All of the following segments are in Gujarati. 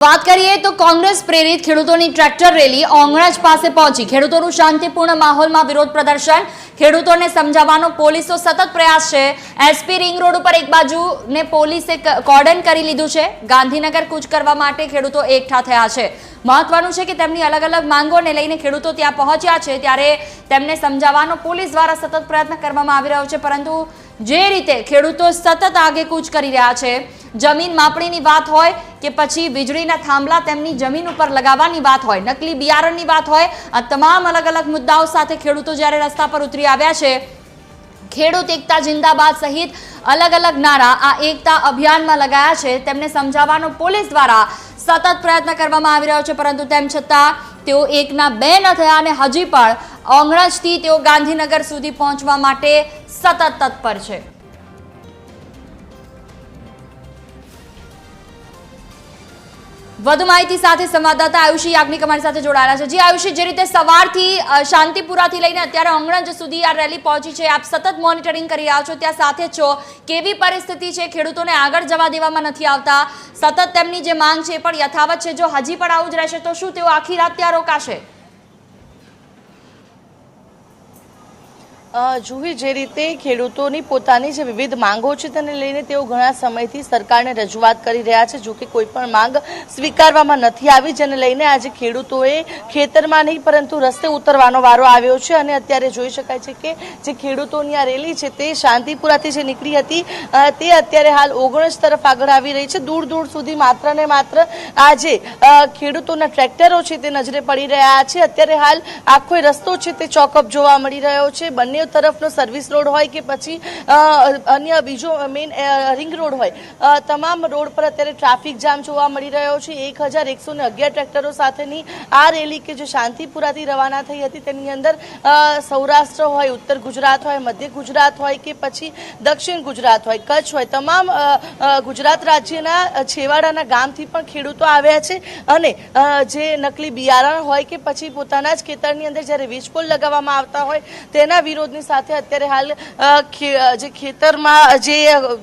વાત કરીએ તો કોંગ્રેસ પ્રેરિત ખેડૂતોની ટ્રેક્ટર રેલી ઓંગણજ પાસે પહોંચી। ખેડૂતોનું શાંતિપૂર્ણ માહોલમાં વિરોધ પ્રદર્શન। ખેડૂતોને સમજાવવાનો પોલીસનો સતત પ્રયાસ છે। એસપી રિંગ રોડ ઉપર એક બાજુને પોલીસે કોર્ડન કરી લીધું છે। ગાંધીનગર કૂચ કરવા માટે ખેડૂતો એકઠા થયા છે। મહત્વનું છે કે તેમની અલગ અલગ માંગોને લઈને ખેડૂતો ત્યાં પહોંચ્યા છે, ત્યારે તેમને સમજાવવાનો પોલીસ દ્વારા સતત પ્રયત્ન કરવામાં આવી રહ્યો છે, પરંતુ જે રીતે ખેડૂતો સતત આગેકૂચ કરી રહ્યા છે, જમીન માપણીની વાત હોય કે પછી વીજળીના થાંભલા તેમની જમીન ઉપર લગાવવાની વાત હોય, નકલી બિયારણની વાત હોય, આ તમામ અલગ અલગ મુદ્દાઓ સાથે ખેડૂતો જ્યારે રસ્તા પર ઉતરી આવ્યા છે। ખેડૂત એકતા જિંદાબાદ સહિત અલગ અલગ નારા આ એકતા અભિયાનમાં લગાયા છે। તેમને સમજાવવાનો પોલીસ દ્વારા સતત પ્રયત્ન કરવામાં આવી રહ્યો છે, પરંતુ તેમ છતાં તેઓ એકના બે ન થયા અને હજી પણ ઓંગણજથી તેઓ ગાંધીનગર સુધી પહોંચવા માટે સતત તત્પર છે। વધુ માહિતી સાથે સંવાદદાતા આયુષી યાજ્ઞિક અમારી સાથે જોડાયેલા છે। જી આયુષી, જે રીતે સવારથી શાંતિપુરાથી લઈને અત્યારે ઓંગણજ સુધી આ રેલી પહોંચી છે, આપ સતત મોનિટરિંગ કરી રહ્યા છો, ત્યાં સાથે જ છો, કેવી પરિસ્થિતિ છે? ખેડૂતોને આગળ જવા દેવામાં નથી આવતા, સતત તેમની જે માંગ છે એ પણ યથાવત છે। જો હજી પણ આવું જ રહેશે તો શું તેઓ આખી રાત ત્યાં રોકાશે? જુહી, જે રીતે ખેડૂતોની પોતાની જે વિવિધ માંગો છે તેને લઈને તેઓ ઘણા સમયથી સરકારને રજૂઆત કરી રહ્યા છે, જો કે કોઈ પણ માંગ સ્વીકારવામાં નથી આવી, જેને લઈને આજે ખેડૂતોએ ખેતરમાં નહીં પરંતુ રસ્તે ઉતરવાનો વારો આવ્યો છે। અને અત્યારે જોઈ શકાય છે કે જે ખેડૂતોની આ રેલી છે તે શાંતિપુરાથી જે નીકળી હતી તે અત્યારે હાલ ઓંગણજ તરફ આગળ આવી રહી છે। દૂર દૂર સુધી માત્ર ને માત્ર આ જે ખેડૂતોના ટ્રેક્ટરો છે તે નજરે પડી રહ્યા છે। અત્યારે હાલ આખો રસ્તો છે તે ચોકઅપ જોવા મળી રહ્યો છે। બંને તરફનો સર્વિસ રોડ હોય કે પછી અન્ય બીજો મેઇન રિંગ રોડ હોય, તમામ રોડ પર અત્યારે ટ્રાફિક જામ જોવા મળી રહ્યો છે। 1111 ટ્રેક્ટરો સાથેની આ રેલી કે જે શાંતિપુરાથી રવાના થઈ હતી તેની અંદર સૌરાષ્ટ્ર હોય, ઉત્તર ગુજરાત હોય, મધ્ય ગુજરાત હોય કે પછી દક્ષિણ ગુજરાત હોય, કચ્છ હોય, તમામ ગુજરાત રાજ્યના છેવાડાના ગામથી પણ ખેડૂતો આવ્યા છે। અને જે નકલી બિયારણ હોય કે પછી પોતાના જ ખેતરની અંદર જ્યારે વીજપોલ લગાવવામાં આવતા હોય તેના વિરોધ સાથે અત્યારે હાલ જે ખેતરમાં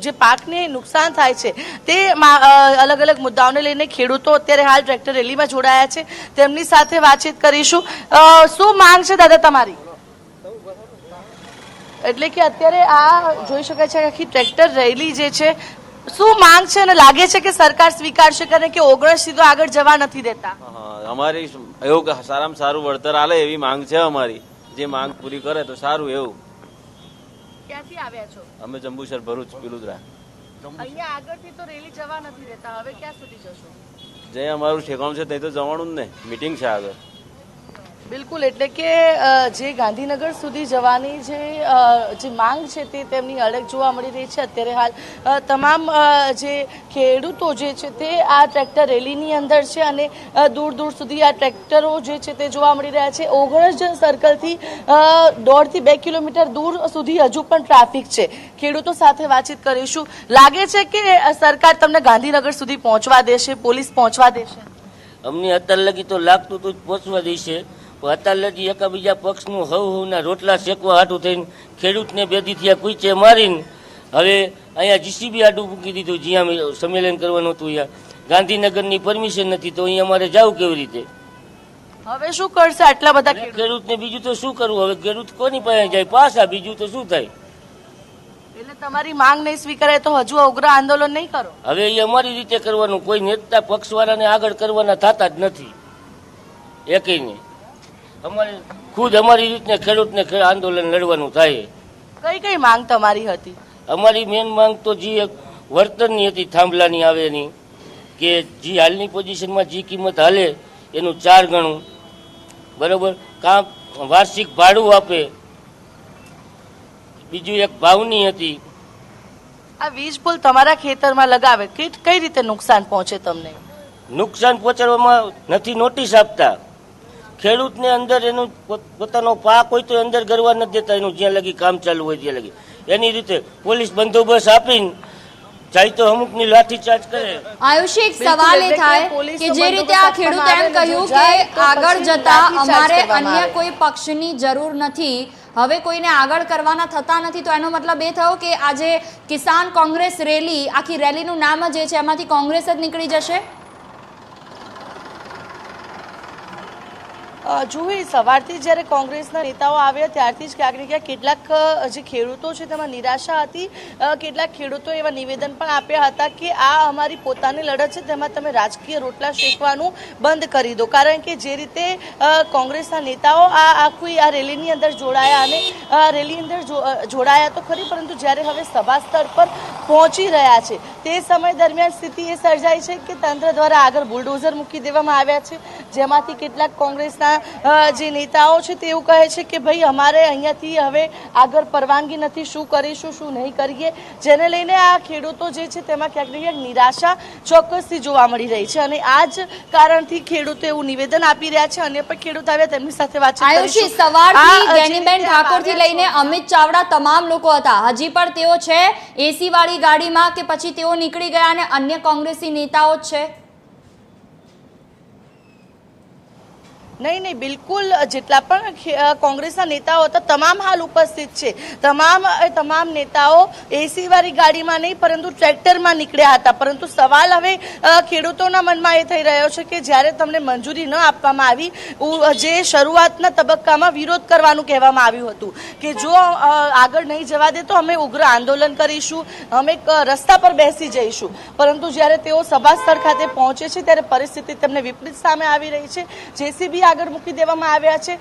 જે પાકને નુકસાન થાય છે તે અલગ અલગ મુદ્દાઓને લઈને ખેડૂતો અત્યારે હાલ ટ્રેક્ટર રેલીમાં જોડાયા છે। તેમની સાથે વાતચીત કરીશું। શું માંગ છે દાદા તમારી? એટલે કે અત્યારે આ જોઈ શકાય છે આખી ટ્રેક્ટર રેલી જે છે, શું માંગ છે અને લાગે છે કે સરકાર સ્વીકારશે કારણ કે ઓંગણજ સીધો આગળ જવા નથી દેતા? અમારી એવું સારામાં સારું વળતર આલે એવી માંગ છે અમારી। જે માંગ પૂરી કરે તો સારું। એવું ક્યાંથી આવ્યા છો? અમે જંબુસર, ભરૂચ, પિલુદ્રા। અહીંયા આગળથી તો રેલી જવા નથી દેતા, હવે ક્યાં સુધી જશો? જે અમારું ઠેકાણું છે તે તો જવાનું જ ને, મીટિંગ છે આગળ। બિલકુલ, એટલે કે જે ગાંધીનગર સુધી જવાની જે માંગ છે તે તેમની અડગ જોવા મળી રહી છે। અત્યારે હાલ તમામ જે ખેડૂતો જે છે તે આ ટ્રેક્ટર રેલીની અંદર છે અને દૂર દૂર સુધી આ ટ્રેક્ટરો જે છે તે જોવા મળી રહ્યા છે। ઓંગણજ સર્કલથી 1.5 થી 2 કિલોમીટર દૂર સુધી હજુ પણ ટ્રાફિક છે। ખેડૂતો સાથે વાતચીત કરીશું। લાગે છે કે સરકાર તમને ગાંધીનગર સુધી પહોંચવા દેશે, પોલીસ પહોંચવા દેશે? અમને અત્યાર લગી તો લાગતું તો પહોંચવા દેશે, અત્યાર લગી એકાબીજા પક્ષનું હવના રોટલા શેકવા હાટું થઈને ખેડૂતને બેદી થયા કુચે મારીને હવે અહીંયા જીસીબી આડું મૂકી દીધું। જ્યાં સંમેલન કરવાનું હતું અહીંયા ગાંધીનગરની પરમિશન નથી, તો અહીંયા અમારે જવું કેવી રીતે? હવે શું કરશે આટલા બધા ખેડૂતને? બીજું તો શું કરવું? હવે ખેડૂત કોની પાસે જાય પાછા? બીજું તો શું થાય? એટલે તમારી માંગ નહીં સ્વીકારાય તો હજુ ઉગ્ર આંદોલન નહીં કરો? હવે એ અમારી રીતે કરવાનું, કોઈ નેતા પક્ષવાળાને આગળ કરવાના થતા જ નથી એકઈને। અમારે ખુદ અમારી રીતને ખેડૂતને આંદોલન લડવાનું થાય। કઈ કઈ માંગ તમારી હતી? અમારી મેન માંગ તો જે વર્તનની હતી, થાંભલાની આવેની, કે જે હાલની પોઝિશનમાં જે કિંમત હાલે એનું 4 ગણું બરોબર, કાં વાર્ષિક ભાડું આપે। બીજું એક ભાવની હતી। આ વીજ પુલ તમારા ખેતરમાં લગાવે કઈ રીતે નુકસાન પહોંચે તમને? નુકસાન પહોંચાડવામાં નથી નોટિસ આપતા ખેડૂતને, અંદર એનું પોતાનો પાક હોય તો અંદર ગરવા નથી દેતા, એનું જ્યાં લગી કામ ચાલુ હોય ત્યાં લગી એની રીતે પોલીસ બંદોબસ્ત આપીને જાય તો અમુકની લાઠીચાર્જ કરે। આયુષી, એક સવાલ એ થાય કે જે રીતે આ ખેડૂતે એમ કહ્યું કે આગળ જતા અમારે અન્ય કોઈ પક્ષની જરૂર નથી, હવે કોઈને આગળ કરવાના થતા નથી, તો એનો મતલબ એ થયો કે આજે કિસાન કોંગ્રેસ રેલી, આખી રેલીનું નામ જ છે, એમાંથી કોંગ્રેસ જ નીકળી જશે? જુઓ સવારથી જ્યારે કોંગ્રેસના નેતાઓ આવ્યા ત્યારથી જ ક્યાંક ને ક્યાંક કેટલાક જે ખેડૂતો છે તેમાં નિરાશા હતી. કેટલાક ખેડૂતો એવા નિવેદન પણ આપ્યા હતા કે આ અમારી પોતાની લડત છે, તેમાં તમે રાજકીય રોટલા શેકવાનું બંધ કરી દો. કારણ કે જે રીતે કોંગ્રેસના નેતાઓ આખી આ રેલીની અંદર જોડાયા અને રેલી અંદર જોડાયા તો ખરી, પરંતુ જ્યારે હવે સભા સ્થળ પર પહોંચી રહ્યા છે તે સમય દરમિયાન સ્થિતિ એ સર્જાઈ છે કે તંત્ર દ્વારા આગળ બુલડોઝર મૂકી દેવામાં આવ્યા છે, જેમાંથી કેટલાક કોંગ્રેસના જે નેતાઓ છે તે એવું કહે છે કે ભાઈ અમારે અહીંયાથી હવે આગળ પરવાનગી નથી, શું કરીશું શું નહીં કરીએ, જેને લઈને આ ખેડૂતો જે છે તેમાં ક્યાંક ને ક્યાંક નિરાશા ચોક્કસથી જોવા મળી રહી છે. અને આ જ કારણથી ખેડૂતો એવું નિવેદન આપી રહ્યા છે. અન્ય પણ ખેડૂત આવ્યા, તેમની સાથે વાતચીત આયુષી, સવારથી ગેનીબેન ઠાકોરથી લઈને અમિત ચાવડા તમામ લોકો હતા. હજી પણ તેઓ છે એસી વાળી ગાડીમાં કે પછી તેઓ નીકળી ગયા અને અન્ય કોંગ્રેસી નેતાઓ જ છે? નહીં, બિલકુલ જેટલા પણ કોંગ્રેસના નેતાઓ હતા તમામ હાલ ઉપસ્થિત છે. તમામ નેતાઓ એસી વાળી ગાડીમાં નહીં પરંતુ ટ્રેક્ટરમાં નીકળ્યા હતા. પરંતુ સવાલ હવે ખેડૂતોના મનમાં એ થઈ રહ્યો છે કે જ્યારે તમને મંજૂરી ન આપવામાં આવી, જે શરૂઆતના તબક્કામાં વિરોધ કરવાનું કહેવામાં આવ્યું હતું કે જો આગળ નહીં જવા દે તો અમે ઉગ્ર આંદોલન કરીશું, અમે રસ્તા પર બેસી જઈશું. પરંતુ જ્યારે તેઓ સભા સ્થળ ખાતે પહોંચે છે ત્યારે પરિસ્થિતિ તેમને વિપરીત સામે આવી રહી છે. જેસીબી આગળ મૂકી દેવામાં આવ્યા છે.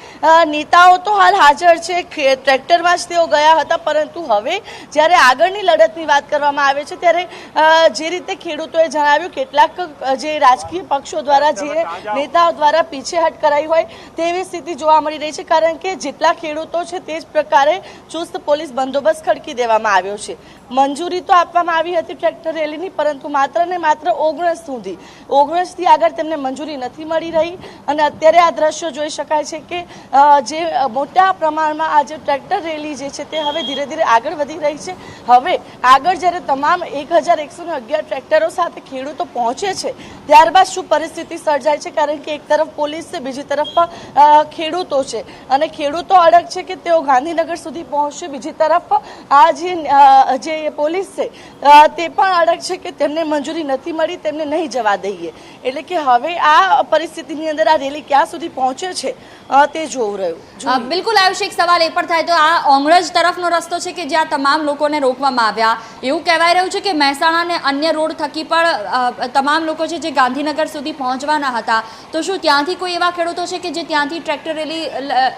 નેતાઓ તો હાલ હાજર છે, ટ્રેક્ટરમાં જ તેઓ ગયા હતા. પરંતુ હવે જ્યારે આગળની લડતની વાત કરવામાં આવે છે ત્યારે જે રીતે ખેડૂતોએ જણાવ્યું, કેટલાક જે રાજકીય પક્ષો દ્વારા જે નેતાઓ દ્વારા પીછેહટ કરાઈ હોય તેવી સ્થિતિ જોવા મળી રહી છે. કારણ કે જેટલા ખેડૂતો છે તે જ પ્રકારે ચુસ્ત પોલીસ બંદોબસ્ત ખડકી દેવામાં આવ્યો છે. મંજૂરી તો આપવામાં આવી હતી ટ્રેક્ટર રેલીની, પરંતુ માત્ર ને માત્ર 19 થી આગળ તેમને મંજૂરી નથી મળી રહી. અને અત્યારે આ દ્રશ્યો જોઈ શકાય છે કે જે મોટા પ્રમાણમાં આ જે ટ્રેક્ટર રેલી જે છે તે હવે ધીરે ધીરે આગળ વધી રહી છે. હવે આગળ જ્યારે તમામ 1111 ટ્રેક્ટરો સાથે ખેડૂતો પહોંચે છે ત્યારબાદ શું પરિસ્થિતિ સર્જાય છે? કારણ કે એક તરફ પોલીસ છે, બીજી તરફ ખેડૂતો છે અને ખેડૂતો અડગ છે કે તેઓ ગાંધીનગર સુધી પહોંચશે. બીજી તરફ આ જે પોલીસ છે તે પણ અડગ છે કે તેમને મંજૂરી નથી મળી, તેમને નહીં જવા દઈએ. એટલે કે હવે આ પરિસ્થિતિની અંદર આ રેલી ક્યાં સુધી પહોંચે છે તે જોવું રહ્યું. બિલકુલ આયુષ, એક સવાલ એ પણ થાય તો આ ઓંગળજ તરફનો રસ્તો છે કે જ્યાં તમામ લોકોને રોકવામાં આવ્યા. એવું કહેવાય રહ્યું છે કે મહેસાણા અને અન્ય રોડ થકી પણ તમામ લોકો છે જે ગાંધીનગર સુધી પહોંચવાના હતા. તો શું ત્યાંથી કોઈ એવા ખેડૂતો છે કે જે ત્યાંથી ટ્રેક્ટર રેલી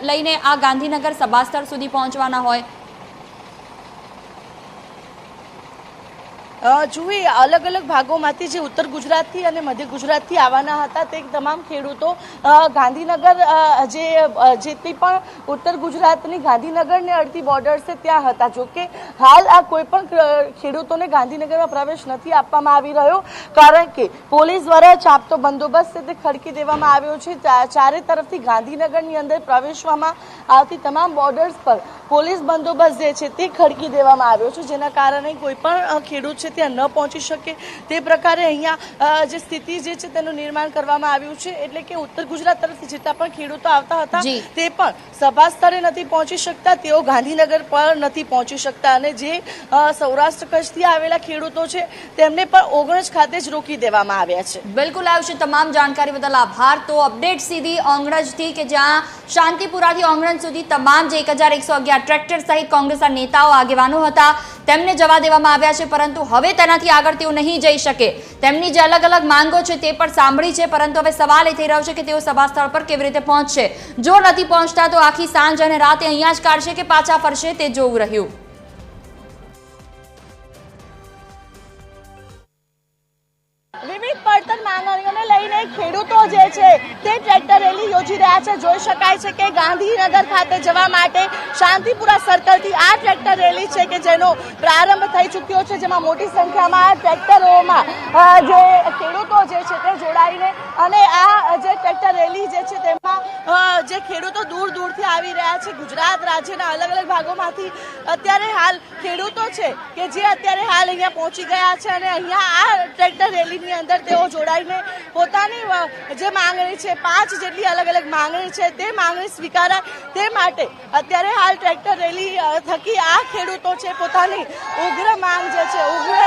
લઈને આ ગાંધીનગર સભા સ્થળ સુધી પહોંચવાના હોય? જુએ અલગ અલગ ભાગોમાંથી જે ઉત્તર ગુજરાતથી અને મધ્ય ગુજરાતથી આવવાના હતા તે તમામ ખેડૂતો ગાંધીનગર જેટલી પણ ઉત્તર ગુજરાતની ગાંધીનગરને અડધી બોર્ડર છે ત્યાં હતા. જોકે હાલ આ કોઈ પણ ખેડૂતોને ગાંધીનગરમાં પ્રવેશ નથી આપવામાં આવી રહ્યો, કારણ કે પોલીસ દ્વારા ચાંપતો બંદોબસ્ત તે ખડકી દેવામાં આવ્યો છે. ચારે તરફથી ગાંધીનગરની અંદર પ્રવેશવામાં આવતી તમામ બોર્ડર્સ પર પોલીસ બંદોબસ્ત જે છે તે ખડકી દેવામાં આવ્યો છે, જેના કારણે કોઈ પણ ખેડૂત છે ત્યાં ન પહોંચી શકે તે પ્રકારે અહીંયા જે સ્થિતિ જે છે તેનું નિર્માણ કરવામાં આવ્યું છે. એટલે કે ઉત્તર ગુજરાત તરફથી જેટલા પણ ખેડૂતો આવતા હતા તે પણ સભા સ્થળે નથી પહોંચી શકતા, તેઓ ગાંધીનગર પર નથી પહોંચી શકતા. અને જે સૌરાષ્ટ્ર કચ્છથી આવેલા ખેડૂતો છે તેમને પણ ઓગણજ ખાતે જ રોકી દેવામાં આવ્યા છે. બિલકુલ આવશે, તમામ જાણકારી બદલ આભાર. તો અપડેટ સીધી ઓંગણજથી કે જ્યાં શાંતિપુરાથી ઓંગણજ સુધી તમામ જે 1111 ટ્રેક્ટર સહિત કોંગ્રેસના નેતાઓ આગેવાનો હતા તેમને જવા દેવામાં આવ્યા છે. પરંતુ હવે તેનાથી આગળ તેઓ નહીં જઈ શકે. તેમની જે અલગ અલગ માંગો છે તે પણ સાંભળી છે, પરંતુ હવે સવાલ એ થઈ રહ્યો છે કે તેઓ સભા સ્થળ પર કેવી રીતે પહોંચશે. જો નથી પહોંચતા તો આખી સાંજ અને રાતે અહીંયા જ કાઢશે કે પાછા ફરશે તે જોવું રહ્યું. વિવિધ પડતર માંગણીઓને લઈને ખેડૂતો જે છે તે ટ્રેક્ટર રેલી યોજી રહ્યા છે. જોઈ શકાય છે કે ગાંધીનગર ખાતે જવા માટે શાંતિપુરા સર્કલથી આ ટ્રેક્ટર રેલી છે કે જેનો પ્રારંભ થઈ ચૂક્યો છે, જેમાં મોટી સંખ્યામાં ટ્રેક્ટરોમાં જે ખેડૂતો જે છે તે જોડાઈને અને આ જે ટ્રેક્ટર રેલી જે છે તેમાં જે ખેડૂતો દૂર દૂરથી આવી રહ્યા છે, ગુજરાત રાજ્યના અલગ અલગ ભાગોમાંથી અત્યારે હાલ ખેડૂતો છે કે જે અત્યારે હાલ અહીંયા પહોંચી ગયા છે અને અહીંયા આ ટ્રેક્ટર રેલીની અંદર તેઓ જોડાઈને પોતાની જે માંગણી છે 5 જેટલી અલગ અલગ માંગણી છે તે માંગણી સ્વીકારાય તે માટે અત્યારે હાલ ટ્રેક્ટર રેલી થકી આ ખેડૂતો છે પોતાની ઉગ્ર માંગ જે છે, ઉગ્ર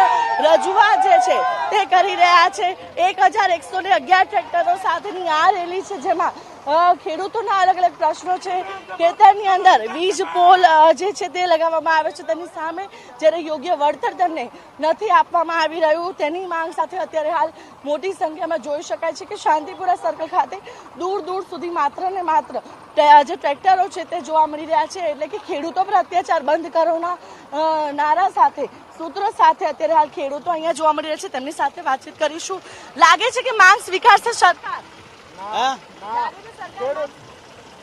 રજૂઆત જે છે તે કરી રહ્યા છે. 1111 ટ્રેક્ટરો સાથેની આ રેલી છે જેમાં ખેડૂતોના અલગ અલગ પ્રશ્નો છે. ખેતરની અંદર વીજ પોલ જે છે તે લગાવવામાં આવે છે, તેની સામે જ્યારે યોગ્ય વળતર તેમને નથી આપવામાં આવી રહ્યું, તેની માંગ સાથે અત્યારે હાલ મોટી સંખ્યામાં જોઈ શકાય છે કે શાંતિપુરા સર્કલ ખાતે દૂર દૂર સુધી માત્ર ને માત્ર જે ટ્રેક્ટરો છે તે જોવા મળી રહ્યા છે. એટલે કે ખેડૂતો પર અત્યાચાર બંધ કરોના નારા સાથે, સૂત્રો સાથે અત્યારે હાલ ખેડૂતો અહીંયા જોવા મળી રહ્યા છે. તેમની સાથે વાતચીત કરીશું. લાગે છે કે માંગ સ્વીકારશે સરકાર?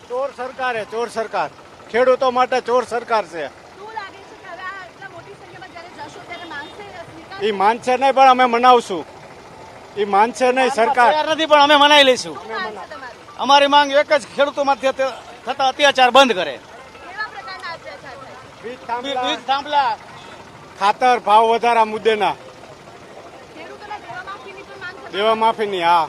ચોર સરકાર હે, ચોર સરકાર. ખેડૂતો માટે ચોર સરકાર છે. એ માનશે નહીં પણ અમે મનાવશું. એ માનશે નહીં સરકાર નથી પણ અમે મનાઈ લઈશું. અમારી માંગ એક જ, ખેડૂતોમાંથી થતા અત્યાચાર બંધ કરે. વીજ થાંભલા, ખાતર ભાવ વધારા મુદ્દેના દેવા માફીની. હા,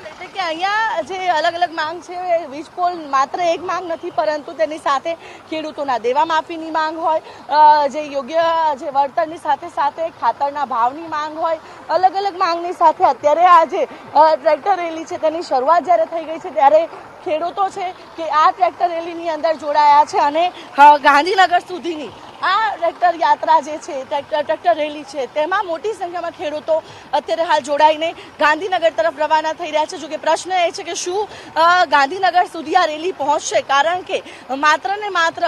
એટલે કે અહીંયા જે અલગ અલગ માંગ છે, વીજ પોલ માત્ર એક માંગ નથી, પરંતુ તેની સાથે ખેડૂતોના દેવા માફીની માંગ હોય, જે યોગ્ય જે વળતરની સાથે સાથે ખાતરના ભાવની માંગ હોય, અલગ અલગ માંગની સાથે અત્યારે આ જે ટ્રેક્ટર રેલી છે તેની શરૂઆત જ્યારે થઈ ગઈ છે ત્યારે ખેડૂતો છે કે આ ટ્રેક્ટર રેલીની અંદર જોડાયા છે અને ગાંધીનગર સુધીની આ ટ્રેક્ટર યાત્રા જે છે, ટ્રેક્ટર રેલી છે, તેમાં મોટી સંખ્યામાં ખેડૂતો અત્યારે હાલ જોડાઈને ગાંધીનગર તરફ રવાના થઈ રહ્યા છે. જોકે પ્રશ્ન એ છે કે શું ગાંધીનગર સુધી આ રેલી પહોંચશે, કારણ કે માત્ર ને માત્ર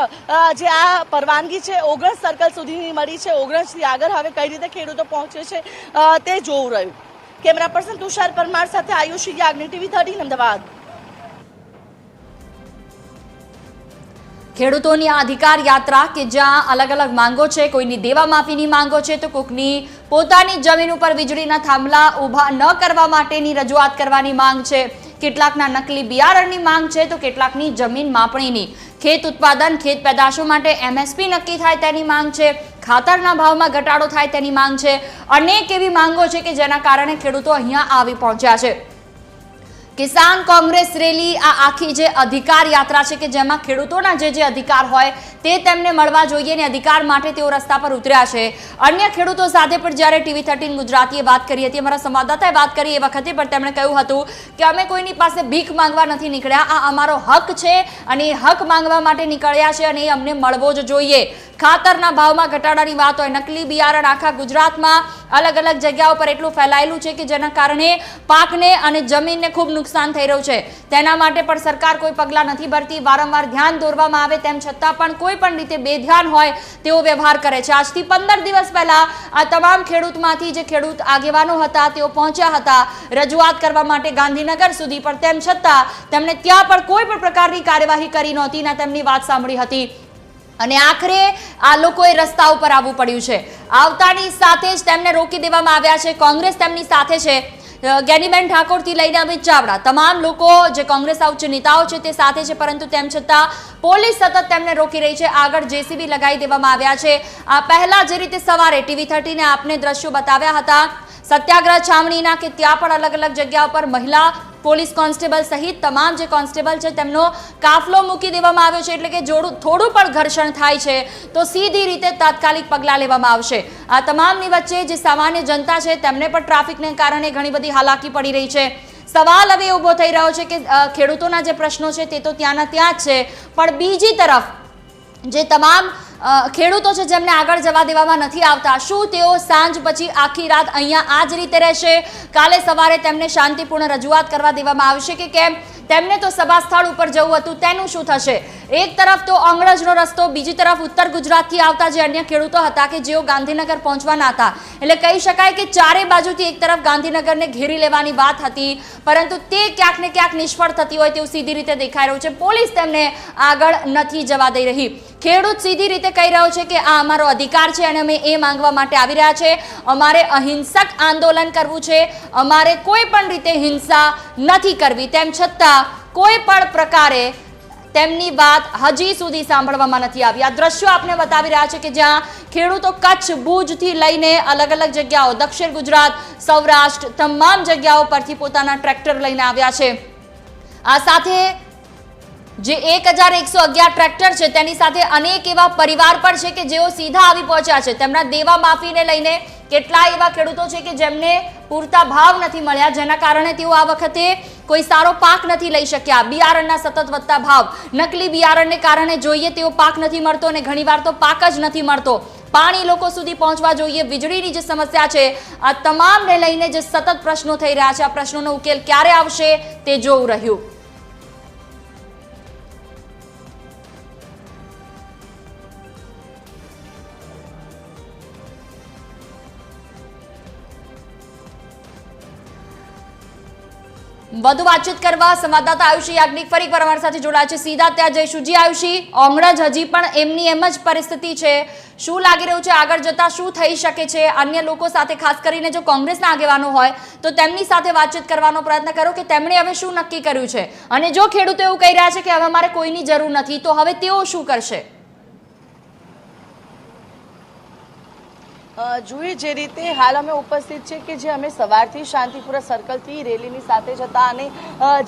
જે આ પરવાનગી છે ઓગણજ સર્કલ સુધીની મળી છે. ઓગણજથી આગળ હવે કઈ રીતે ખેડૂતો પહોંચે છે તે જોવું રહ્યું. કેમેરા પર્સન તુષાર પરમાર સાથે આયુષી યાજ્ઞિક, TV 13 અમદાવાદ. ખેડૂતોની આ અધિકાર યાત્રા કે જ્યાં અલગ અલગ માંગો છે, કોઈની દેવા માફીની માંગો છે, તો કોઈકની પોતાની જમીન ઉપર વીજળીના થાંભલા ઊભા ન કરવા માટેની રજૂઆત કરવાની માંગ છે, કેટલાકના નકલી બિયારણની માંગ છે, તો કેટલાકની જમીન માપણીની, ખેત ઉત્પાદન, ખેત પેદાશો માટે MSP નક્કી થાય તેની માંગ છે, ખાતરના ભાવમાં ઘટાડો થાય તેની માંગ છે. અનેક એવી માંગો છે કે જેના કારણે ખેડૂતો અહીંયા આવી પહોંચ્યા છે. કિસાન કોંગ્રેસ રેલી આ આખી જે અધિકાર યાત્રા છે કે જેમાં ખેડૂતોના જે અધિકાર હોય તે તેમને મળવા જોઈએ અને અધિકાર માટે તેઓ રસ્તા પર ઉતર્યા છે. અન્ય ખેડૂતો સાથે પણ જ્યારે TV 13 ગુજરાતીએ વાત કરી હતી, અમારા સંવાદદાતાએ વાત કરી એ વખતે પણ તેમણે કહ્યું હતું કે અમે કોઈની પાસે ભીખ માંગવા નથી નીકળ્યા, આ અમારો હક છે અને એ હક માંગવા માટે નીકળ્યા છે અને એ અમને મળવો જ જોઈએ. ખાતરના ભાવમાં ઘટાડાની વાત હોય, નકલી બિયારણ આખા ગુજરાતમાં અલગ અલગ જગ્યાઓ પર એટલું ફેલાયેલું છે કે જેના કારણે પાકને અને જમીનને ખૂબ નુકસાન થઈ રહ્યું છે. તેના માટે પણ સરકાર કોઈ પગલાં નથી ભરતી. વારંવાર ધ્યાન દોરવામાં આવે તેમ છતાં પણ કોઈ પણ રીતે બેધ્યાન હોય તેવો વ્યવહાર કરે છે. આજથી 15 દિવસ પહેલા આ તમામ ખેડૂતમાંથી જે ખેડૂત આગેવાનો હતા તેઓ પહોંચ્યા હતા રજૂઆત કરવા માટે ગાંધીનગર સુધી, પણ તેમ છતાં તેમણે ત્યાં પણ કોઈ પણ પ્રકારની કાર્યવાહી કરી નહોતી, ના તેમની વાત સાંભળી હતી અને આખરે આ લોકોએ રસ્તા ઉપર આવવું પડ્યું છે. આવતાની સાથે જ તેમને રોકી દેવામાં આવ્યા છે. કોંગ્રેસ તેમની સાથે છે, જ્ઞાનીબેન ઠાકોરથી લઈને અમિત ચાવડા, તમામ લોકો જે કોંગ્રેસના ઉચ્ચ નેતાઓ છે તે સાથે છે, પરંતુ તેમ છતાં પોલીસ સતત તેમને રોકી રહી છે. આગળ JCB લગાવી દેવામાં આવ્યા છે. આ પહેલા જે રીતે સવારે TV 13 ને આપને દ્રશ્યો બતાવ્યા હતા સત્યાગ્રહ છાવણીના, કે ત્યાં પણ અલગ અલગ જગ્યાઓ પર મહિલા પોલીસ કોન્સ્ટેબલ સહિત તમામ જે કોન્સ્ટેબલ છે તેમનો કાફલો મૂકી દેવામાં આવ્યો છે. એટલે કે થોડું પણ ઘર્ષણ થાય છે તો સીધી રીતે તાત્કાલિક પગલાં લેવામાં આવશે. આ તમામની વચ્ચે જે સામાન્ય જનતા છે તેમને પણ ટ્રાફિકને કારણે ઘણી બધી હાલાકી પડી રહી છે. સવાલ હવે ઊભો થઈ રહ્યો છે કે ખેડૂતોના જે પ્રશ્નો છે તે તો ત્યાંના ત્યાં જ છે, પણ બીજી તરફ જે તમામ ખેડૂતો છે જેમને આગળ જવા દેવામાં નથી આવતા, શું તેઓ સાંજ પછી આખી રાત અહીંયા આ જ રીતે રહેશે? કાલે સવારે તેમને શાંતિપૂર્ણ રજૂઆત કરવા દેવામાં આવશે કે કેમ? તેમને તો સભા સ્થળ ઉપર જવું હતું, તેનું શું થશે? એક તરફ તો ઓંગળજનો રસ્તો, બીજી તરફ ઉત્તર ગુજરાતથી આવતા જે અન્ય ખેડૂતો હતા કે જેઓ ગાંધીનગર પહોંચવાના હતા. એટલે કહી શકાય કે ચારે બાજુથી એક તરફ ગાંધીનગરને ઘેરી લેવાની વાત હતી, પરંતુ તે ક્યાંક ને ક્યાંક નિષ્ફળ થતી હોય તેવું સીધી રીતે દેખાઈ રહ્યું છે. પોલીસ તેમને આગળ નથી જવા દઈ રહી. ખેડૂત સીધી રીતે કહી રહ્યો છે કે આ અમારો અધિકાર છે અને અમે એ માંગવા માટે આવી રહ્યા છે. અમારે અહિંસક આંદોલન કરવું છે, અમારે કોઈ પણ રીતે હિંસા નથી કરવી. તેમ છતાં કોઈ પણ પ્રકારે તેમની વાત હજી સુધી સાંભળવામાં નથી આવી. આ દ્રશ્યો આપને બતાવી રહ્યા છે કે જ્યાં ખેડૂતો કચ્છ, ભુજથી લઈને અલગ અલગ જગ્યાઓ, દક્ષિણ ગુજરાત, સૌરાષ્ટ્ર, તમામ જગ્યાઓ પરથી પોતાના ટ્રેક્ટર લઈને આવ્યા છે. આ સાથે જે 1111 ટ્રેક્ટર છે તેની સાથે અનેક એવા પરિવાર પણ છે કે જેઓ સીધા આવી પહોંચ્યા છે. તેમના દેવા માફીને લઈને કેટલાય એવા ખેડૂતો છે કે જેમને પૂરતા ભાવ નથી મળ્યા, જેના કારણે તેઓ આ વખતે કોઈ સારો પાક નથી લઈ શક્યા. બિયારણના સતત વધતા ભાવ, નકલી બિયારણને કારણે જોઈએ તેવો પાક નથી મળતો અને ઘણીવાર તો પાક જ નથી મળતો. પાણી લોકો સુધી પહોંચવા જોઈએ, વીજળીની જે સમસ્યા છે, આ તમામને લઈને જે સતત પ્રશ્નો થઈ રહ્યા છે, આ પ્રશ્નોનો ઉકેલ ક્યારે આવશે તે જોવું રહ્યું. વધુ વાતચીત કરવા સંવાદદાતા આયુષી યાજ્ઞિક ફરી એકવાર અમારી સાથે જોડાયા છે. સીધા ત્યાં જઈશું. જી આયુષી, ઓંગણજ હજી પણ એમની એમ જ પરિસ્થિતિ છે, શું લાગી રહ્યું છે આગળ જતા શું થઈ શકે છે? અન્ય લોકો સાથે, ખાસ કરીને જો કોંગ્રેસના આગેવાનો હોય તો તેમની સાથે વાતચીત કરવાનો પ્રયત્ન કરો કે તેમણે હવે શું નક્કી કર્યું છે, અને જો ખેડૂતો એવું કહી રહ્યા છે કે હવે અમારે કોઈની જરૂર નથી, તો હવે તેઓ શું કરશે? જોઈએ જે રીતે હાલ અમે ઉપસ્થિત છે કે જે અમે સવારથી શાંતિપુરા સર્કલથી રેલીની સાથે જતા, અને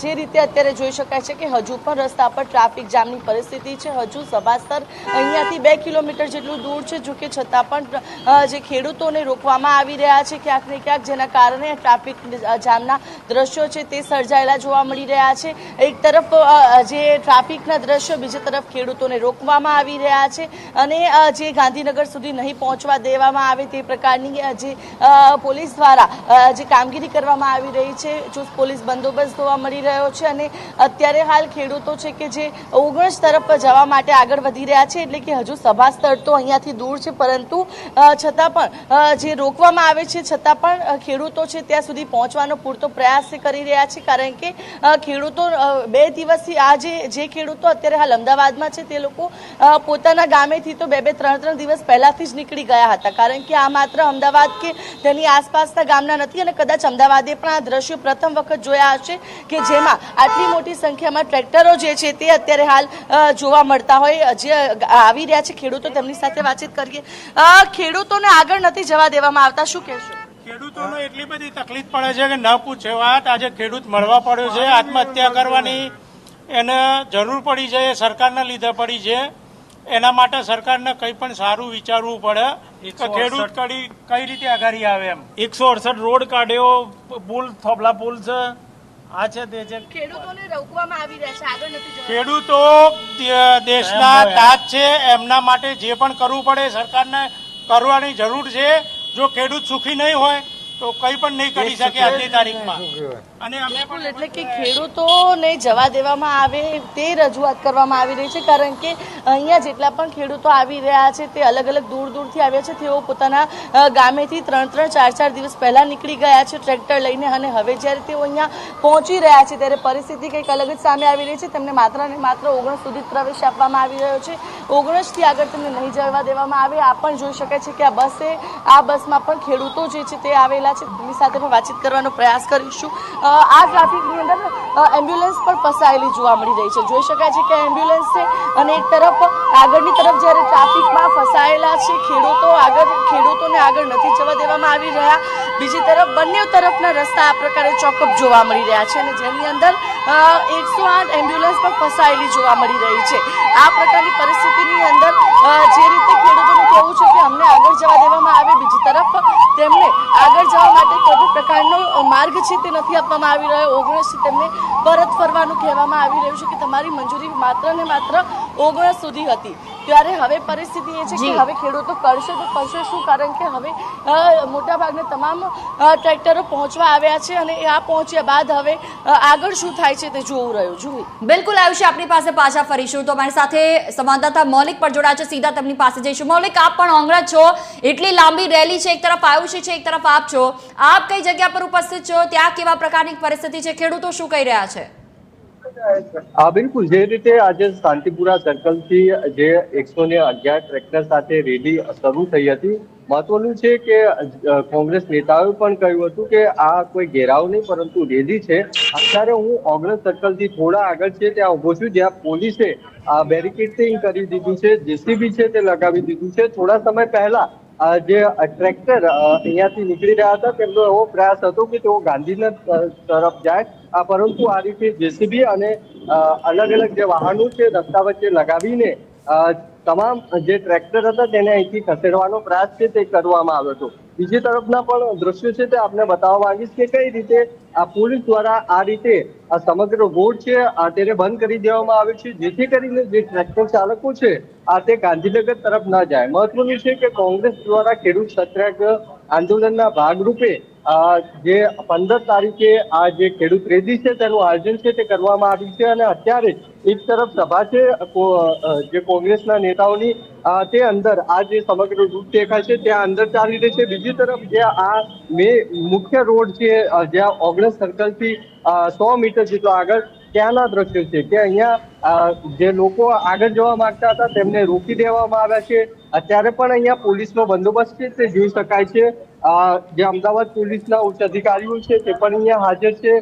જે રીતે અત્યારે જોઈ શકાય છે કે હજુ પણ રસ્તા પર ટ્રાફિક જામની પરિસ્થિતિ છે. હજુ સભાસ્થળ અહીંયાથી 2 કિલોમીટર જેટલું દૂર છે, જો કે છતાં પણ જે ખેડૂતોને રોકવામાં આવી રહ્યા છે ક્યાંક ને ક્યાંક, જેના કારણે ટ્રાફિક જામના દ્રશ્યો છે તે સર્જાયેલા જોવા મળી રહ્યા છે. એક તરફ જે ટ્રાફિકના દ્રશ્યો, બીજી તરફ ખેડૂતોને રોકવામાં આવી રહ્યા છે, અને જે ગાંધીનગર સુધી નહીં પહોંચવા દેવામાં આવે તે પ્રકારની જે પોલીસ દ્વારા જે કામગીરી કરવામાં આવી રહી છે, ચુસ્ત પોલીસ બંદોબસ્ત જોવા મળી રહ્યો છે. અને અત્યારે હાલ ખેડૂતો છે કે જે ઓગણજ તરફ જવા માટે આગળ વધી રહ્યા છે, એટલે કે હજુ સભા સ્થળ તો અહીંયાથી દૂર છે, પરંતુ છતાં પણ જે રોકવામાં આવે છે છતાં પણ ખેડૂતો છે ત્યાં સુધી પહોંચવાનો પૂરતો પ્રયાસ કરી રહ્યા છે. કારણ કે ખેડૂતો 2 દિવસથી આ જે ખેડૂતો અત્યારે હાલ અમદાવાદમાં છે તે લોકો પોતાના ગામેથી તો 2-3 દિવસ પહેલાથી જ નીકળી ગયા હતા, કારણ કે આ માત્ર અમદાવાદ કે તેની આસપાસના ગામના નથી, અને કદાચ અમદાવાદે પણ આ દ્રશ્યો પ્રથમ વખત જોયા હશે કે જેમાં આટલી મોટી સંખ્યામાં ટ્રેક્ટરો જે છે તે અત્યારે હાલ જોવા મળતા હોય. જે આવી રહ્યા છે ખેડૂતો, તેમની સાથે વાતચીત કરીએ. ખેડૂતોને આગળ નથી જવા દેવામાં આવતા, શું કહેશો? ખેડૂતોને એટલી બધી તકલીફ પડે છે કે ન પૂછે વાત. આજે ખેડૂત મળવા પડ્યો છે, આત્મહત્યા કરવાની એને જરૂર પડી છે, એ સરકારના લીધે પડી છે. એના માટે સરકારને કંઈ પણ સારું વિચારવું પડે કે ખેડૂત કઈ રીતે આઘારી આવે એમ. 168 રોડ કાઢ્યો, પુલ, થોબલા પુલ છે, આ છે તે છે. ખેડૂતોને રોકવામાં આવી રહ્યા છે, આગળ નથી જવા. ખેડૂતો દેશના તાજ છે, એમના માટે જે પણ કરવું પડે સરકારને કરવાની જરૂર છે. જો ખેડૂત સુખી નહીં હોય તો કંઈ પણ નહીં કરી શકે આજની તારીખમાં. અને અમે પણ એટલે કે ખેડૂતોને જવા દેવામાં આવે તે રજૂઆત કરવામાં આવી રહી છે, કારણ કે અહીંયા જેટલા પણ ખેડૂતો આવી રહ્યા છે તે અલગ અલગ દૂરથી આવ્યા છે. તેઓ પોતાના ગામેથી 3-4 દિવસ પહેલા નીકળી ગયા છે ટ્રેક્ટર લઈને, અને હવે જ્યારે તેઓ અહીંયા પહોંચી રહ્યા છે ત્યારે પરિસ્થિતિ કંઈક અલગ જ સામે આવી રહી છે. તેમને માત્ર ને માત્ર ઓગણજ સુધી પ્રવેશ આપવામાં આવી રહ્યો છે. ઓગણજથી આગળ તેમને નહીં જવા દેવામાં આવે. આ પણ જોઈ શકાય છે કે આ બસમાં પણ ખેડૂતો જે છે તે આવેલા છે. તેમની સાથે પણ વાતચીત કરવાનો પ્રયાસ કરીશું. આ ટ્રાફિકની અંદર એમ્બ્યુલન્સ પણ ફસાયેલી જોવા મળી રહી છે. જોઈ શકાય છે કે એમ્બ્યુલન્સ છે, અને એક તરફ આગળની તરફ જ્યારે ટ્રાફિકમાં ફસાયેલા છે ખેડૂતોને આગળ નથી જવા દેવામાં આવી રહ્યા. બીજી તરફ બંને તરફના રસ્તા આ પ્રકારે ચોકઅપ જોવા મળી રહ્યા છે, અને જેની અંદર 108 એમ્બ્યુલન્સ પણ ફસાયેલી જોવા મળી રહી છે. આ પ્રકારની પરિસ્થિતિની અંદર જે રીતે ખેડૂતોનું કહેવું છે કે અમને આગળ જવા દેવામાં આવે, બીજી તરફ તેમને આગળ જવા માટે કોઈ પણ પ્રકારનો માર્ગ છે તે નથી આપવામાં આવી રહ્યો. ઓગણજથી તેમને પરત ફરવાનું કહેવામાં આવી રહ્યું છે કે તમારી મંજૂરી માત્ર ને માત્ર ઓગણજ સુધી હતી. ત્યારે હવે પરિસ્થિતિ એ છે કે હવે ખેડૂતો કરશે તો કરશે શું, કારણ કે હવે મોટાભાગના તમામ ટ્રેક્ટરો પહોંચવા આવ્યા છે, અને આ પહોંચ્યા બાદ હવે આગળ શું થાય છે તે જોવું રહ્યું. જોઈ બિલકુલ આયુષી, આપની પાસે પાછા ફરીશું. તો અમારી સાથે સંવાદદાતા મૌલિક પર જોડાયા છે, સીધા તેમની પાસે જઈશું. મૌલિક, આપ પણ ઓંગણજ છો, એટલી લાંબી રેલી છે, એક તરફ આયુષી છે, એક તરફ આપ છો. આપ કઈ જગ્યા પર ઉપસ્થિત છો? ત્યાં કેવા પ્રકારની પરિસ્થિતિ છે? ખેડૂતો શું કહી રહ્યા છે? બિલકુલ, જે રીતે આજે શાંતિપુરા સર્કલથી જે 111 ટ્રેક્ટર સાથે રેલી શરૂ થઈ હતી, મહત્વનું છે કે કોંગ્રેસ નેતાઓએ પણ કહ્યું હતું કે આ કોઈ ઘેરાવ નહીં પરંતુ રેલી છે. અત્યારે હું ઓગણજ સર્કલથી થોડા આગળ છે ત્યાં ઉભો છું, જ્યાં પોલીસે બેરિકેડિંગ કરી દીધું છે, જેસીબી છે તે લગાવી દીધું છે. થોડા સમય પહેલા જે ટ્રેક્ટર અહીંયાથી નીકળી રહ્યા હતા તેમનો એવો પ્રયાસ હતો કે તેઓ ગાંધીનગર તરફ જાય, પરંતુ આ રીતે જેસીબી અને અલગ અલગ જે વાહનો છે રસ્તા વચ્ચે લગાવીને તમામ જે ટ્રેક્ટર હતા તેને અહીંથી ખસેડવાનો પ્રયાસ છે તે કરવામાં આવ્યો હતો. બીજી તરફના પણ દ્રશ્યો છે તે આપને બતાવવા માંગીશ કે કઈ રીતે આ પોલીસ દ્વારા આ રીતે આ સમગ્ર રોડ છે તેને બંધ કરી દેવામાં આવ્યો છે, જેથી કરીને જે ટ્રેક્ટર ચાલકો છે તે ગાંધીનગર તરફ ના જાય. મહત્વનું છે કે કોંગ્રેસ દ્વારા ખેડૂત સત્યાગ્રહ આંદોલનના ભાગરૂપે જે 15 તારીખે આ જે ખેડૂત રેલી છે તેનું આયોજન છે તે કરવામાં આવ્યું છે. અને અત્યારે એક તરફ સભા છે જે કોંગ્રેસના નેતાઓની તે અંદર આ જે સમગ્ર રૂટ દેખાય છે ત્યાં અંદર ચાલી રહી છે. બીજી તરફ જે આ મુખ્ય રોડ છે જ્યાં ઓગણસ સર્કલ થી 100 મીટર જેટલો આગળ ત્યાંના દ્રશ્યો છે કે અહીંયા જે લોકો આગળ જવા માંગતા હતા તેમને રોકી દેવામાં આવ્યા છે. અત્યારે પણ અહીંયા પોલીસનો બંદોબસ્ત છે તે જોઈ શકાય છે. જે અમદાવાદ પોલીસના ઉચ્ચ અધિકારીઓ છે તે પણ અહીંયા હાજર છે.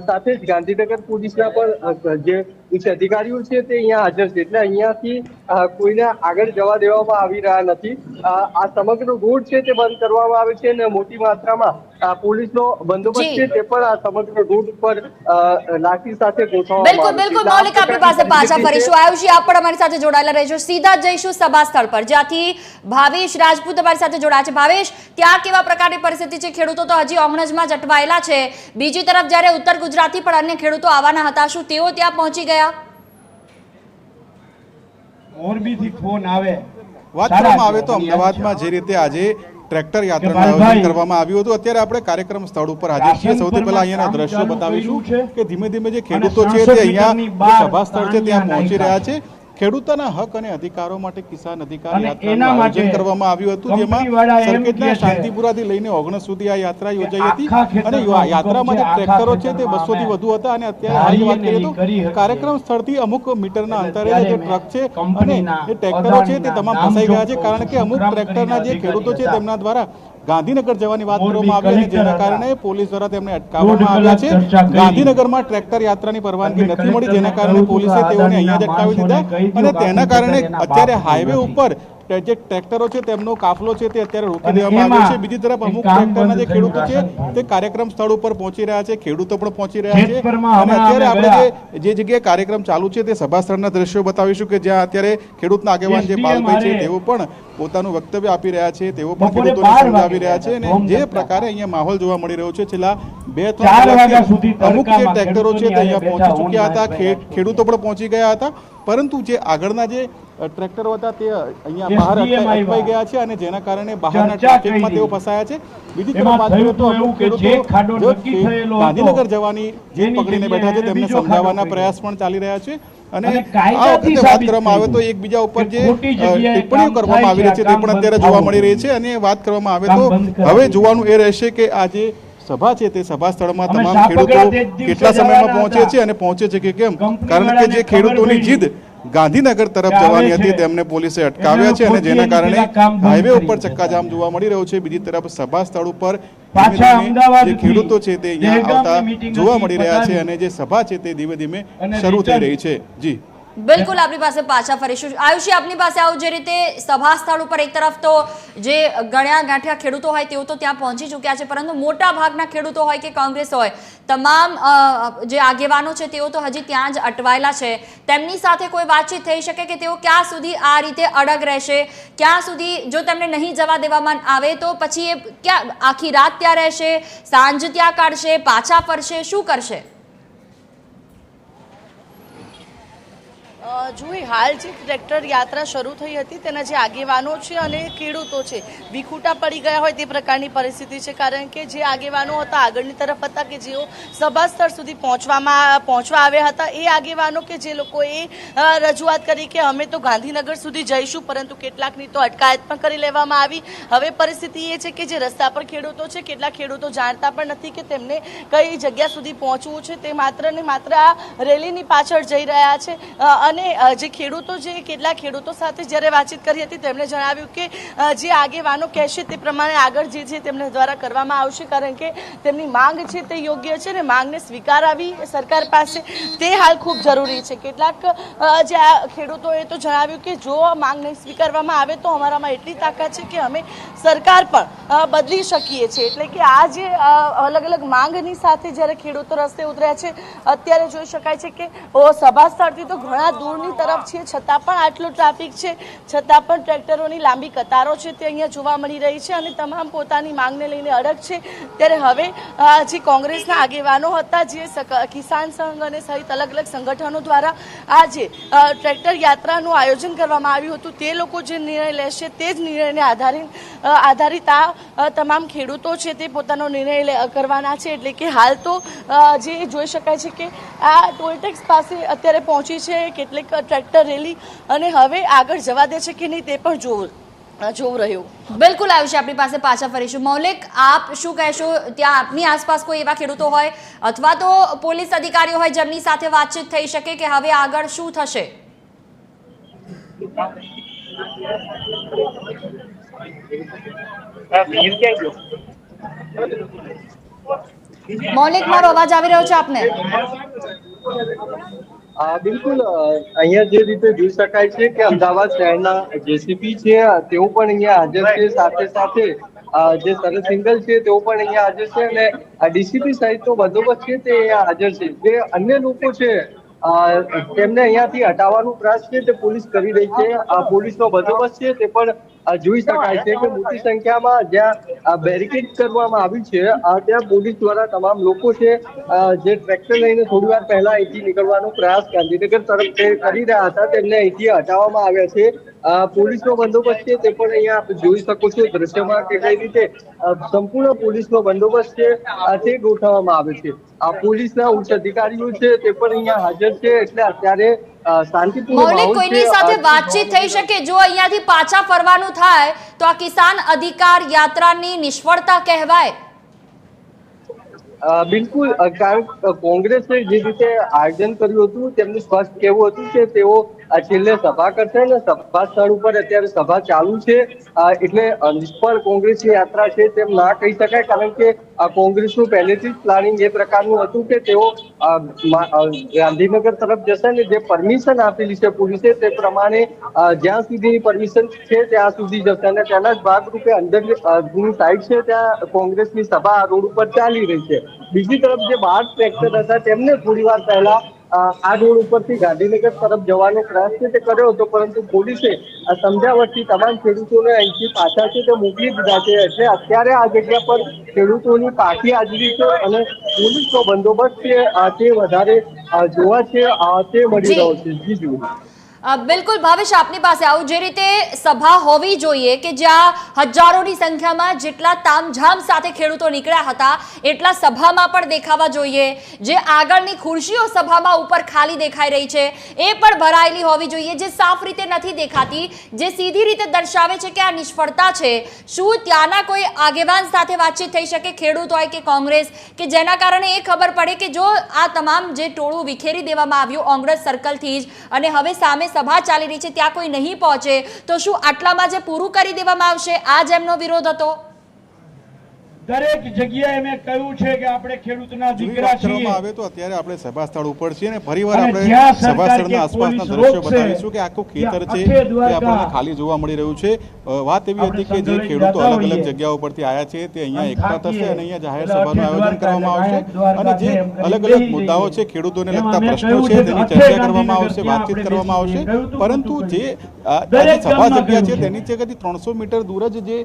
સાથે જ ગાંધીનગર પોલીસના પણ જે ઉચ્ચ અધિકારીઓ છે તે અહીંયા હાજર છે. એટલે અહીંયાથી કોઈને આગળ જવા દેવામાં આવી રહ્યા નથી. આ સમગ્ર રોડ છે તે બંધ કરવામાં આવે છે અને મોટી માત્રામાં પોલીસનો બંદોબસ્ત છે તે પણ આ સમગ્ર રોડ ઉપર લાઠી સાથે ગોઠવવામાં બિલકુલ મૌલિક આપણી પાસે પાછા ફરીશું. આયુષી આપ પણ અમારી સાથે જોડાયેલા રહેજો. સીધા જઈશું સભા સ્થળ પર જ્યાંથી ભાવેશ રાજપૂત અમારી સાથે જોડાયા છે. ભાવેશ, ત્યાં કેવા પ્રકારની પરિસ્થિતિ છે? ખેડૂતો તો હજી ઓગણજમાં જ અટવાયેલા છે. બીજી તરફ જ્યારે ઉત્તર ગુજરાતથી પણ અન્ય ખેડૂતો આવવાના હતા, શું તેઓ ત્યાં પહોંચી ગયા? મોરબીથી ફોન આવે વાત કરવામાં આવે તો અમદાવાદમાં જે રીતે આજે ટ્રેક્ટર યાત્રાનું આયોજન કરવામાં આવ્યું હતું, અત્યારે આપણે કાર્યક્રમ સ્થળ ઉપર હાજર છીએ. સૌથી પહેલા અહીંયાના દ્રશ્યો બતાવીશું કે ધીમે ધીમે જે ખેડૂતો છે તે અહીંયા સભા સ્થળ છે ત્યાં પહોંચી રહ્યા છે. ખેડૂતોના હક અને અધિકારો માટે કિસાન અધિકાર યાત્રાનું આયોજન કરવામાં આવ્યું હતું, જેમાં સરખેજના શાંતિપુરાથી લઈને ઓગણસ સુધી આ યાત્રા યોજાઈ હતી. અને યાત્રામાં જે ટ્રેક્ટરો છે તે 200 થી વધુ હતા. અને અત્યારે હાલની વાત કરીએ તો કાર્યક્રમ સ્થળથી અમુક મીટરના અંતરે જે ટ્રક છે અને એ ટ્રેક્ટરો છે તે તમામ ફસાઈ ગયા છે, કારણ કે અમુક ટ્રેક્ટરના જે ખેડૂતો છે તેમના દ્વારા ગાંધીનગર જવાની વાત કરવામાં આવી અને જેના કારણે પોલીસ દ્વારા તેમને અટકાવવામાં આવ્યા છે. ગાંધીનગરમાં ટ્રેક્ટર યાત્રાની પરવાનગી નથી મળી, જેના કારણે પોલીસે તેઓને અહીંયા જ અટકાવી દીધા. અને તેના કારણે અત્યારે હાઈવે ઉપર જે ટ્રેક્ટરો છે તેમનો કાફલો છે તે અત્યારે રોકી દેવામાં આવ્યો છે. બીજી તરફ અમુક ટ્રેક્ટરના જે ખેડૂતો છે તે કાર્યક્રમ સ્થળ ઉપર પહોંચી રહ્યા છે, ખેડૂતો પણ પહોંચી રહ્યા છે. અને અત્યારે આપણે જે જગ્યાએ કાર્યક્રમ ચાલુ છે તે સભા સ્થળના દ્રશ્યો બતાવીશું કે જ્યાં અત્યારે ખેડૂતના આગેવાન જે પાલભાઈ છે તેઓ પણ પોતાનું વક્તવ્ય આપી રહ્યા છે, તેઓ પણ ખેડૂતોને સમજાવી રહ્યા છે. અને જે પ્રકારે અહીંયા માહોલ જોવા મળી રહ્યો છે છેલ્લા 2-3 કલાકથી અમુક જે ટ્રેક્ટરો છે તે અહીંયા પહોંચી ચૂક્યા હતા, ખેડૂતો પણ પહોંચી ગયા હતા, પરંતુ જે આગળના જે ટ્રેક્ટરો હતા તે અહીંયા બહાર અટવાઈ ગયા છે અને જેના કારણે બહારના ટ્રાફિકમાં તેઓ ફસાયા છે. બીજી તરફ વાત કરીએ તો અમુક ખેડૂતો ગાંધીનગર જવાની જીદ પકડીને બેઠા છે, તેમને સમજાવવાના પ્રયાસ પણ ચાલી રહ્યા છે. અને આ વખતે વાત કરવામાં આવે તો એકબીજા ઉપર જે ટિપ્પણીઓ કરવામાં આવી રહી છે તે પણ અત્યારે જોવા મળી રહી છે. અને વાત કરવામાં આવે તો હવે જોવાનું એ રહેશે કે આ જે સભા છે તે સભા સ્થળમાં તમામ ખેડૂતો કેટલા સમયમાં પહોંચે છે અને પહોંચે છે કે કેમ, કારણ કે જે ખેડૂતોની જીદ ગાંધીનગર તરફ જવાની હતી તેમને પોલીસે અટકાવ્યા છે અને જેના કારણે હાઈવે ઉપર ચક્કાજામ જોવા મળી રહ્યો છે. બીજી તરફ સભા સ્થળ ઉપર જે ખેડૂતો છે તે અહીંયા આવતા જોવા મળી રહ્યા છે અને જે સભા છે તે ધીમે ધીમે શરૂ થઈ રહી છે. જી બિલકુલ આપની પાસે પાછા ફરીશું. આયુષી આપની પાસે આવું, જે રીતે સભા સ્થળ ઉપર એક તરફ તો જે ગણ્યા ગાંઠિયા ખેડૂતો હોય તેઓ તો ત્યાં પહોંચી ચૂક્યા છે, પરંતુ મોટા ભાગના ખેડૂતો હોય કે કોંગ્રેસ હોય, તમામ જે આગેવાનો છે તેઓ તો હજી ત્યાં જ અટવાયેલા છે. તેમની સાથે કોઈ વાતચીત થઈ શકે કે તેઓ ક્યાં સુધી આ રીતે અડગ રહેશે? ક્યાં સુધી જો તેમને નહીં જવા દેવામાં આવે તો પછી એ ક્યાં આખી રાત ત્યાં રહેશે, સાંજ ત્યાં કાઢશે, પાછા ફરશે, શું કરશે? જોઈ હાલ જે ટ્રેક્ટર યાત્રા શરૂ થઈ હતી તેના જે આગેવાનો છે અને ખેડૂતો છે વિખૂટા પડી ગયા હોય તે પ્રકારની પરિસ્થિતિ છે, કારણ કે જે આગેવાનો હતા આગળની તરફ હતા કે જેઓ સભા સ્થળ સુધી પહોંચવા આવ્યા હતા, એ આગેવાનો કે જે લોકોએ રજૂઆત કરી કે અમે તો ગાંધીનગર સુધી જઈશું, પરંતુ કેટલાકની તો અટકાયત પણ કરી લેવામાં આવી. હવે પરિસ્થિતિ એ છે કે જે રસ્તા પર ખેડૂતો છે, કેટલાક ખેડૂતો જાણતા પણ નથી કે તેમને કઈ જગ્યા સુધી પહોંચવું છે, તે માત્ર ને માત્ર આ રેલીની પાછળ જઈ રહ્યા છે. અને જે ખેડૂતો છે, કેટલાક ખેડૂતો સાથે જ્યારે વાતચીત કરી હતી તેમણે જણાવ્યું કે જે આગેવાનો કહેશે તે પ્રમાણે આગળ જે છે તેમના દ્વારા કરવામાં આવશે, કારણ કે તેમની માંગ છે તે યોગ્ય છે અને માંગને સ્વીકારવી સરકાર પાસે તે હાલ ખૂબ જરૂરી છે. કેટલાક જે ખેડૂતોએ તો જણાવ્યું કે જો માંગ નહીં સ્વીકારવામાં આવે તો અમારામાં એટલી તાકાત છે કે અમે સરકાર પણ બદલી શકીએ છીએ. એટલે કે આ જે અલગ અલગ માંગની સાથે જ્યારે ખેડૂતો રસ્તે ઉતર્યા છે, અત્યારે જોઈ શકાય છે કે સભા સ્થળથી તો ઘણા દૂરની તરફ છીએ છતાં પણ આટલો ટ્રાફિક છે, છતાં પણ ટ્રેક્ટરોની લાંબી કતારો છે તે અહીંયા જોવા મળી રહી છે અને તમામ પોતાની માંગને લઈને અડગ છે। ત્યારે હવે જે કોંગ્રેસના આગેવાનો હતા, જે કિસાન સંઘ અને સહિત અલગ અલગ સંગઠનો દ્વારા આજે ટ્રેક્ટર યાત્રાનું આયોજન કરવામાં આવ્યું હતું, તે લોકો જે નિર્ણય લેશે તે જ નિર્ણયને આધારિત આ તમામ ખેડૂતો છે તે પોતાનો નિર્ણય કરવાના છે। એટલે કે હાલ તો જે જોઈ શકાય છે કે આ ટોલટેક્સ પાસે અત્યારે પહોંચી છે કેટલીક ટ્રેક્ટર રેલી, અને હવે આગળ જવા દે છે કે નહીં તે પણ જોવું રહ્યું। બિલકુલ આયુષ, આપણી પાસે પાછા ફરીશું। મૌલિક, આપ શું કહેશો? ત્યાં આપની આસપાસ કોઈ એવા ખેડૂતો હોય અથવા તો પોલીસ અધિકારીઓ હોય જેમની સાથે વાતચીત થઈ શકે કે હવે આગળ શું થશે? મૌલિક, મારો અવાજ આવી રહ્યો છે આપને? બિલકુલ, અહીંયા જે રીતે જોઈ શકાય છે કે અમદાવાદ શહેરના જેસીપી છે તેઓ પણ અહીંયા હાજર છે, સાથે સાથે જે સરસ સિંગલ છે તેઓ પણ અહીંયા હાજર છે અને ડીસીપી સહિતનો બંદોબસ્ત છે તે અહીંયા હાજર છે। જે અન્ય લોકો છે તેમને અહીંયાથી હટાવવાનો પ્રયાસ છે તે પોલીસ કરી રહી છે। પોલીસનો બંદોબસ્ત છે તે પણ જોઈ શકાય છે કે મોટી સંખ્યામાં જ્યાં બેરિકેડ કરવામાં આવી છે ત્યાં પોલીસ દ્વારા તમામ લોકો છે જે ટ્રેક્ટર લઈને થોડી વાર પહેલા અહીંથી નીકળવાનો પ્રયાસ ગાંધીનગર તરફ કરી રહ્યા હતા તેમને અહીંથી હટાવવામાં આવ્યા છે। પોલીસનો બંદોબસ્ત છે તે પણ અહીંયા આપ જોઈ શકો છો દ્રશ્યમાં કે કઈ રીતે સંપૂર્ણ પોલીસનો બંદોબસ્ત છે તે ગોઠવવામાં આવે છે। આ પોલીસના ઉચ્ચ અધિકારીઓ છે તે પણ અહીંયા હાજર છે, એટલે અત્યારે શાંતિપૂર્ણ મૌલિક, માહોલ કોઈની સાથે વાતચીત થઈ શકે? જો અહીંયાથી પાછા ફરવાનું થાય તો આ કિસાન અધિકાર યાત્રાની નિષ્ફળતા કહેવાય? બિલકુલ, કારણ કોંગ્રેસે જે રીતે આયોજન કર્યું હતું તેમનું સ્પષ્ટ કહેવું હતું કે તેઓ છેલ્લે સભા કરશે અને સભા સ્થળ ઉપર અત્યારે સભા ચાલુ છે, એટલે નિષ્ફળ કોંગ્રેસની યાત્રા છે તેમ ના કહી શકાય, કારણ કે કોંગ્રેસનું પહેલેથી જ પ્લાનિંગ એ પ્રકારનું હતું કે તેઓ ગાંધીનગર તરફ જશે ને જે પરમિશન આપેલી છે પોલીસે તે પ્રમાણે જ્યાં સુધીની પરમિશન છે ત્યાં સુધી જશે અને તેના જ ભાગરૂપે અંદરની સાઈડ છે ત્યાં કોંગ્રેસની સભા રોડ ઉપર ચાલી રહી છે। બીજી તરફ જે 12 ટ્રેક્ટર હતા તેમને થોડી વાર પહેલા આ રોડ ઉપરથી ગાંધીનગર તરફ જવાનો પ્રયાસ છે તે કર્યો હતો, પરંતુ પોલીસે સમજાવટથી તમામ ખેડૂતોને અહીંથી પાછા છે તે મોકલી દીધા છે। એટલે અત્યારે આ જગ્યા પર ખેડૂતોની પાછી હાજરી છે અને પોલીસનો બંદોબસ્ત છે તે વધારે જોવા છે તે મળી રહ્યો છે। જી જી બિલકુલ ભાવેશ, આપની પાસે આવું, જે રીતે સભા હોવી જોઈએ કે જ્યાં હજારોની સંખ્યામાં જેટલા તામઝામ સાથે ખેડૂતો નીકળ્યા હતા એટલા સભામાં પણ દેખાવા જોઈએ। જે આગળની ખુરશીઓ સભામાં ઉપર ખાલી દેખાઈ રહી છે એ પણ ભરાયેલી હોવી જોઈએ, જે સાફ રીતે નથી દેખાતી, જે સીધી રીતે દર્શાવે છે કે આ નિષ્ફળતા છે। શું ત્યાંના કોઈ આગેવાન સાથે વાતચીત થઈ શકે, ખેડૂત હોય કે કોંગ્રેસ, કે જેના કારણે એ ખબર પડે કે જો આ તમામ જે ટોળું વિખેરી દેવામાં આવ્યું ઓંગળજ સર્કલથી જ અને હવે સામે સભા ચાલી રહી છે ત્યાં કોઈ નહીં પહોંચે તો શું આટલામાં જે પૂરું કરી દેવામાં આવશે? આ જ એમનો વિરોધ હતો? દરેક જગ્યાએ મેં કહ્યું છે કે આપણે ખેડૂતના દીકરા છીએ। આવે તો અત્યારે આપણે સભા સ્થળ ઉપર છીએ અને ફરીવાર આપણે સભા સ્થળના આસપાસના દ્રશ્યો બતાવીશું કે આખું ખેતર છે તે આપણને ખાલી જોવા મળી રહ્યું છે। વાત એવી હતી કે જે ખેડૂતો અલગ અલગ જગ્યાઓ પરથી આવ્યા છે તે અહીંયા એકઠા થશે અને અહીંયા જાહેર સભાનું આયોજન કરવામાં આવશે અને જે અલગ અલગ મુદ્દાઓ છે ખેડૂતોને લગતા પ્રશ્નો છે તેની ચર્ચા કરવામાં આવશે, વાતચીત કરવામાં આવશે। પરંતુ જે સભા જગ્યા છે તેની જગ્યાથી 300 મીટર દૂર જ જે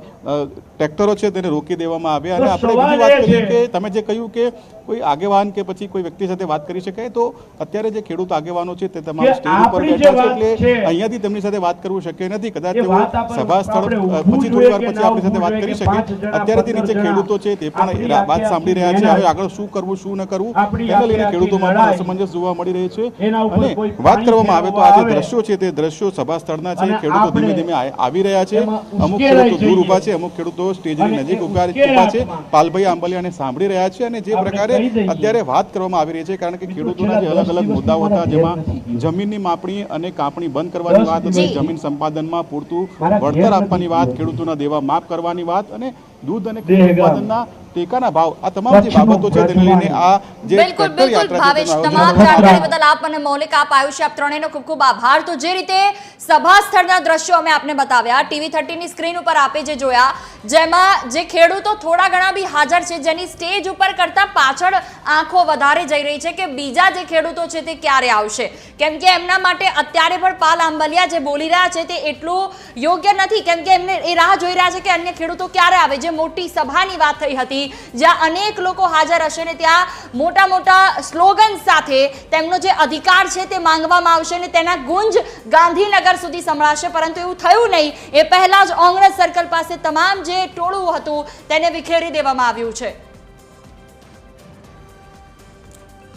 ટ્રેક્ટરો છે તેને રોકી દેવામાં આવ્યા। અને આપણે બીજી વાત કરીએ કે તમે જે કહ્યું કે કોઈ આગેવાન કે પછી કોઈ વ્યક્તિ સાથે વાત કરી શકાય, તો અત્યારે જે ખેડૂત આગેવાનો છે તે તમામ સ્ટેજ ઉપર બેઠા છે એટલે અહીંયાથી તેમની સાથે વાત કરવું શક્ય નથી। કદાચ તેઓ સભા સ્થળ પછી થોડી વાર પછી આપણી સાથે વાત કરી શકે। અત્યારેથી નીચે ખેડૂતો છે તે પણ વાત સાંભળી રહ્યા છે, હવે આગળ શું કરવું શું ન કરવું તેને લઈને ખેડૂતોમાં પણ અસમંજસ જોવા મળી રહી છે। અને વાત કરવામાં આવે તો આ જે દ્રશ્યો છે તે દ્રશ્યો સભા સ્થળના છે। ખેડૂતો ધીમે ધીમે આવી રહ્યા છે, અમુક ખેડૂતો દૂર ઉભા છે, અમુક ખેડૂતો સ્ટેજની નજીક ઉભા છે, પાલભાઈ આંબલિયાને સાંભળી રહ્યા છે। અને જે પ્રકારે અત્યારે વાત કરવામાં આવી રહી છે, કારણ કે ખેડૂતોના જે અલગ અલગ મુદ્દાઓ હતા જેમાં જમીનની માપણી અને કાપણી બંધ કરવાની વાત હતી, જમીન સંપાદનમાં પૂરતું વળતર આપવાની વાત, ખેડૂતોના દેવા માફ કરવાની વાત અને દૂધ અને ખેત ઉત્પાદનના ટેકાના ભાવ આ તમામ જે બાબતો છે તેને લઈને આ જે બિલકુલ ટ્રેક્ટર બિલકુલ યાત્રા છે ભાવેશ, તેનું તમામ આયોજન જાણકારી બદલ આપ અને મૌલિક આપ આયુષ આપ ત્રણેયનો ખૂબ ખૂબ આભાર. તો જે રીતે સભા સ્થળના દ્રશ્યો અમે આપને બતાવ્યા, TV 13 ની સ્ક્રીન ઉપર આપે જે જોયા, જેમાં જે ખેડૂતો થોડા ઘણા બી હાજર છે, જેની સ્ટેજ ઉપર કરતા પાછળ આંખો વધારે જઈ રહી છે કે બીજા જે ખેડૂતો છે તે ક્યારે આવશે, કેમ કે એમના માટે અત્યારે પણ પાલ આંબલિયા જે બોલી રહ્યા છે તે એટલું યોગ્ય નથી, કેમ કે એમને એ રાહ જોઈ રહ્યા છે કે અન્ય ખેડૂતો ક્યારે આવે. જે મોટી સભાની વાત થઈ હતી જ્યાં અનેક લોકો હાજર હશે ને ત્યાં મોટા મોટા સ્લોગન સાથે તેમનો જે અધિકાર છે તે માંગવામાં આવશે ને તેના ગુંજ ગાંધીનગર સુધી સંભળાશે, પરંતુ એવું થયું નહીં. એ પહેલા જ ઓંગણજ સર્કલ પાસે તમામ જે ટોળું હતું તેને વિખેરી દેવામાં આવ્યું છે.